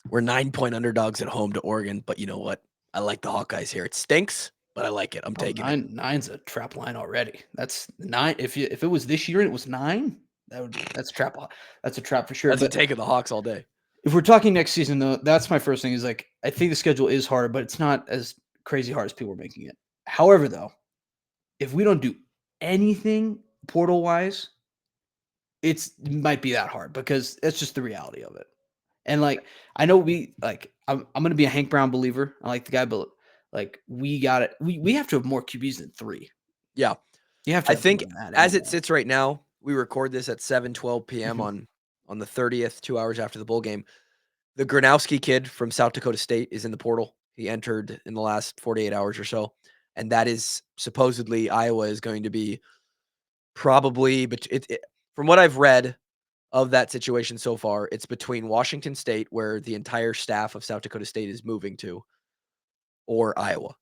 We're 9-point underdogs at home to Oregon, but you know what? I like the Hawkeyes here. It stinks, but I like it. I'm taking it." nine's a trap line already. That's 9. If it was this year and it was 9, that's a trap. That's a trap for sure. That's a But take of the Hawks all day. if we're talking next season, though, that's my first thing. Is like I think the schedule is hard, but it's not as crazy hard as people are making it. However, though, if we don't do anything portal wise, it might be that hard because that's just the reality of it. And like I know I'm gonna be a Hank Brown believer. I like the guy, but like we got it. We have to have more QBs than 3. Yeah. You have to I have think more than that as it anyway. sits right now, we record this at 7:12 p.m. Mhm. on the 30th, 2 hours after the bowl game. The Gronowski kid from South Dakota State is in the portal. He entered in the last 48 hours or so, and that is supposedly Iowa is going to be probably, but from what I've read, of that situation so far, it's between Washington State, where the entire staff of South Dakota State is moving to, or Iowa.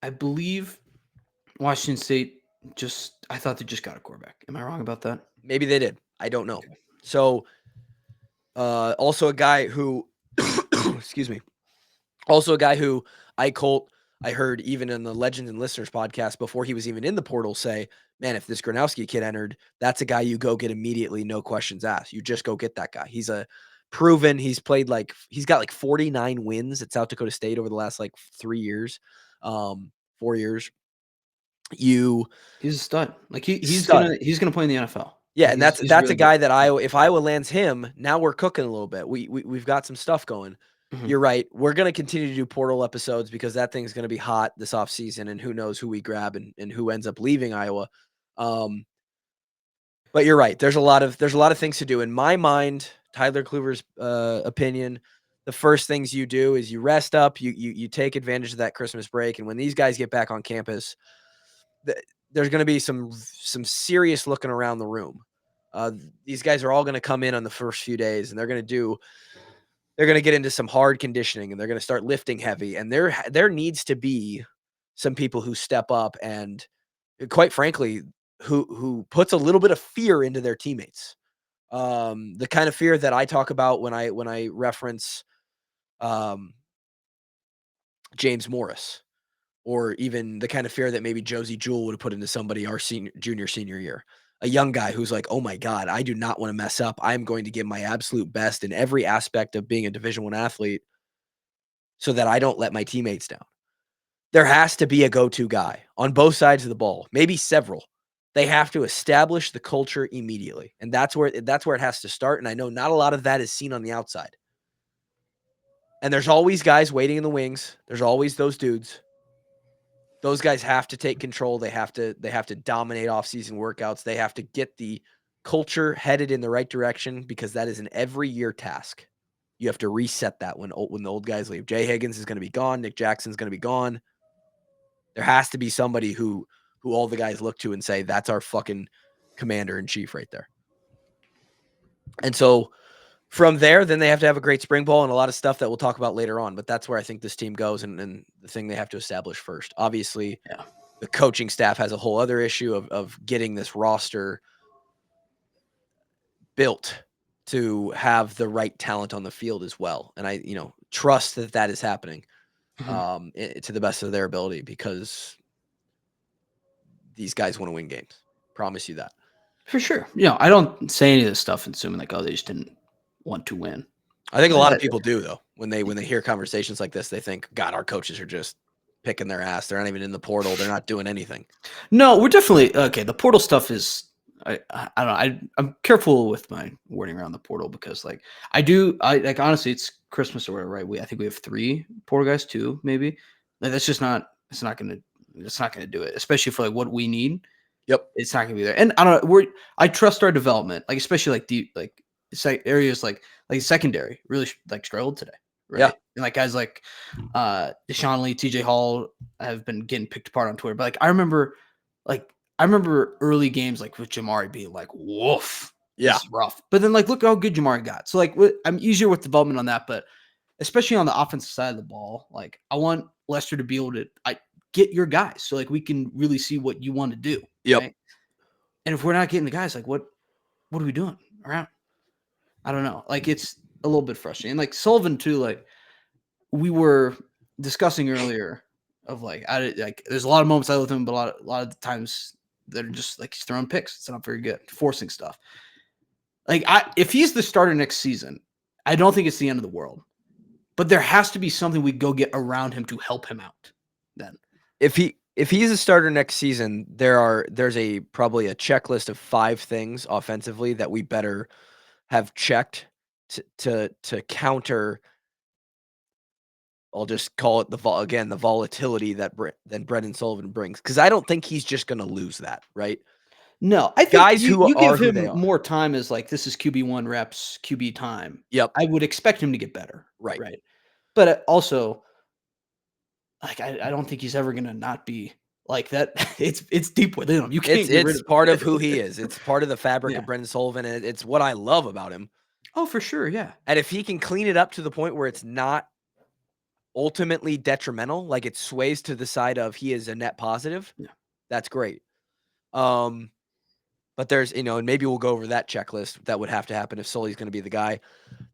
I believe Washington State I thought they just got a quarterback. Am I wrong about that? Maybe they did. I don't know. Okay. So, also a guy who, excuse me, also a guy who I heard even in the Legends and Listeners podcast before he was even in the portal say, man, if this Gronowski kid entered, that's a guy you go get immediately, no questions asked. You just go get that guy. He's a proven, he's got like 49 wins at South Dakota State over the last like 3 years, 4 years. You He's a stud. Like he's stud. gonna play in the NFL. Yeah, Like and he's that's a really good. guy that Iowa, if Iowa lands him, now we're cooking a little bit. We've got some stuff going. Mhm. You're right. We're gonna continue to do portal episodes because that thing's gonna be hot this offseason, and who knows who we grab and who ends up leaving Iowa. Um, but you're right. There's a lot of things to do. In my mind, Tyler Kluver's opinion, the first things you do is you rest up, you take advantage of that Christmas break, and when these guys get back on campus, th- there's going to be some serious looking around the room. Uh, these guys are all going to come in on the first few days, and they're going to get into some hard conditioning, and they're going to start lifting heavy. And there needs to be some people who step up and, quite frankly, who puts a little bit of fear into their teammates. The kind of fear that I talk about when I reference um, James Morris, or even the kind of fear that maybe Josie Jewell would have put into somebody our senior year. A young guy who's like, oh my God, I do not want to mess up. I'm going to give my absolute best in every aspect of being a Division I athlete so that I don't let my teammates down. There has to be a go-to guy on both sides of the ball, maybe several. They have to establish the culture immediately. And that's where it has to start. And I know not a lot of that is seen on the outside. And there's always guys waiting in the wings. There's always those dudes. Those guys have to take control. They have to dominate off-season workouts. They have to get the culture headed in the right direction because that is an every year task. You have to reset that when the old guys leave. Jay Higgins is going to be gone. Nick Jackson's going to be gone. There has to be somebody who all the guys look to and say, that's our fucking commander in chief right there. And so from there, then they have to have a great spring ball and a lot of stuff that we'll talk about later on. But that's where I think this team goes and the thing they have to establish first. Obviously, Yeah. the coaching staff has a whole other issue of getting this roster built to have the right talent on the field as well. And I, trust that that is happening Mhm. to the best of their ability because these guys want to win games. Promise you that. For sure. I don't say any of this stuff assuming like, oh, they just didn't want to win. I think a Like, lot of people do though. When they hear conversations like this, they think, God, our coaches are just picking their ass. They're not even in the portal. They're not doing anything. no, we're definitely okay. The portal stuff is I don't know. I'm careful with my wording around the portal because like I like honestly it's Christmas or whatever, right? I think we have 3 portal guys, 2 maybe. Like that's just not it's not gonna do it, especially for like what we need. Yep. It's not gonna be there. And I don't know, I trust our development, like especially like deep like areas like secondary really like struggled today, Yeah. right? And like guys like Deshaun Lee, TJ Hall have been getting picked apart on Twitter. But like I remember early games like with Jamari being like, woof, this Yeah. is rough. But then like look how good Jamari got. So like I'm easier with development on that, but especially on the offensive side of the ball, like I want Lester to be able to get your guys so like we can really see what you want to do, Yep. right? And if we're not getting the guys, like what are we doing around? I don't know. Like it's a little bit frustrating. Like Sullivan too, like we were discussing earlier of like there's a lot of moments I with him, but a lot of the times they're just like he's throwing picks. It's not very good, forcing stuff. Like if he's the starter next season, I don't think it's the end of the world. But there has to be something we go get around him to help him out. Then If he's a starter next season, there's a probably a checklist of 5 things offensively that we better have checked to counter. I'll just call it the volatility that Brendan Sullivan brings because I don't think he's just going to lose that, right? no, I think Guys who you are give who they him are. more time as like this is QB1 reps, QB time. Yep. I would expect him to get better, Right. right? But also, like I don't think he's ever gonna not be. like that. It's deep within him. You It's can't get rid it's of part of who he it. is. It's part of the fabric of Yeah. Brendan Sullivan, and it's what I love about him. Oh, for sure. Yeah. And if he can clean it up to the point where it's not ultimately detrimental, like it sways to the side of he is a net positive, Yeah. that's great. Um, but there's, and maybe we'll go over that checklist that would have to happen if Sully's going to be the guy.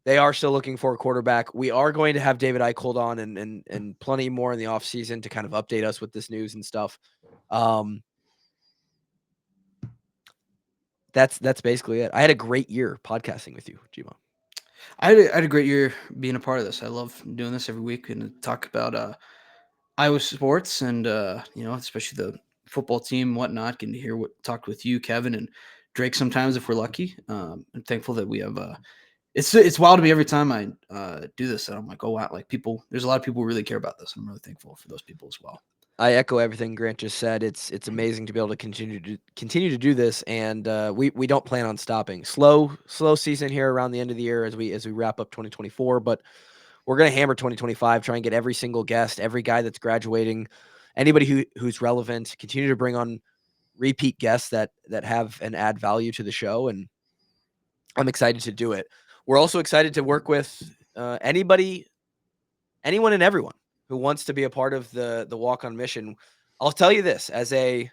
They are still looking for a quarterback. We are going to have David Eicholt on and plenty more in the offseason to kind of update us with this news and stuff. That's basically it. I had a great year podcasting with you, Gmo. I had a great year being a part of this. I love doing this every week and talk about Iowa sports and especially the football team and whatnot. Getting to hear talk with you, Kevin, and Drake sometimes if we're lucky. I'm thankful that we have. It's wild to me every time I do this, and I'm like, oh wow, like people. There's a lot of people who really care about this. I'm really thankful for those people as well. I echo everything Grant just said. It's amazing to be able to continue to do this, and we don't plan on stopping. Slow season here around the end of the year as we wrap up 2024, but we're gonna hammer 2025. Try and get every single guest, every guy that's graduating, anybody who's relevant. Continue to bring on repeat guests that have and add value to the show, and I'm excited to do it. We're also excited to work with anyone and everyone who wants to be a part of the walk on mission. I'll tell you this, as a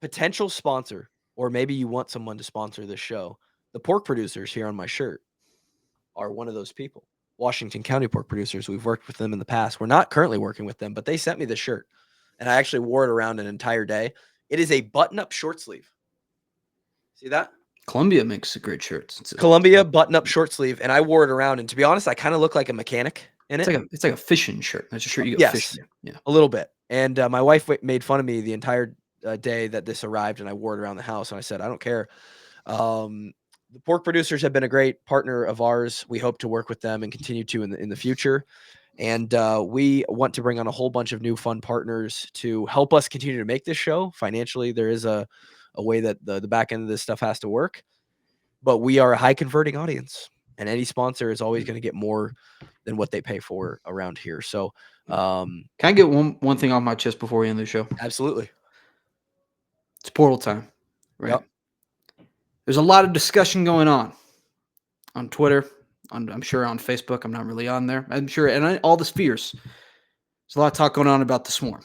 potential sponsor, or maybe you want someone to sponsor this show, the pork producers here on my shirt are one of those people. Washington County pork producers. We've worked with them in the past. We're not currently working with them, but they sent me the shirt and I actually wore it around an entire day. It is a button-up short sleeve. See that? Columbia makes great shirts. Columbia button-up short sleeve, and I wore it around. And to be honest, I kind of look like a mechanic in it. It's like a fishing shirt. That's a shirt you go Yes, fishing. Yeah, a little bit. And my wife made fun of me the entire day that this arrived, and I wore it around the house. And I said, I don't care. The pork producers have been a great partner of ours. We hope to work with them and continue to in the future. And we want to bring on a whole bunch of new fun partners to help us continue to make this show. Financially, there is a way that the back end of this stuff has to work. But we are a high converting audience, and any sponsor is always going to get more than what they pay for around here. So, can I get one thing off my chest before we end the show? absolutely. It's portal time, right? Yep. There's a lot of discussion going on Twitter, I'm sure on Facebook. I'm not really on there. I'm sure, and all the spheres. There's a lot of talk going on about the swarm.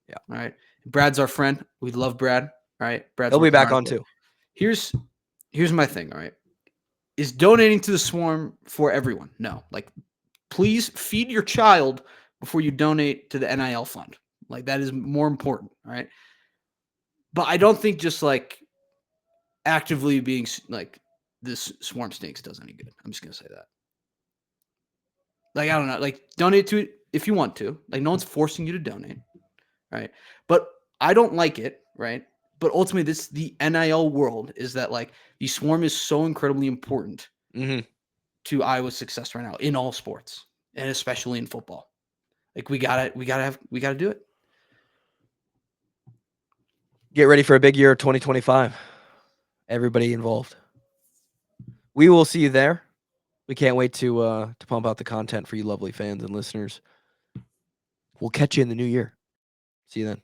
Yeah. All right. Brad's our friend. We love Brad. Right. Brad's He'll be working back hard, on too. Here's my thing. All right. Is donating to the swarm for everyone? No. Like, please feed your child before you donate to the NIL fund. Like, that is more important. All right. But I don't think just like actively being like this swarm stinks does any good. I'm just gonna say that. Like, I don't know. Like, donate to it if you want to. Like, no one's forcing you to donate, right? But I don't like it, right? But ultimately, the NIL world is that like the swarm is so incredibly important to Iowa's success right now in all sports and especially in football. Like, we gotta do it. Get ready for a big year of 2025. Everybody involved. We will see you there. We can't wait to pump out the content for you lovely fans and listeners. We'll catch you in the new year. See you then.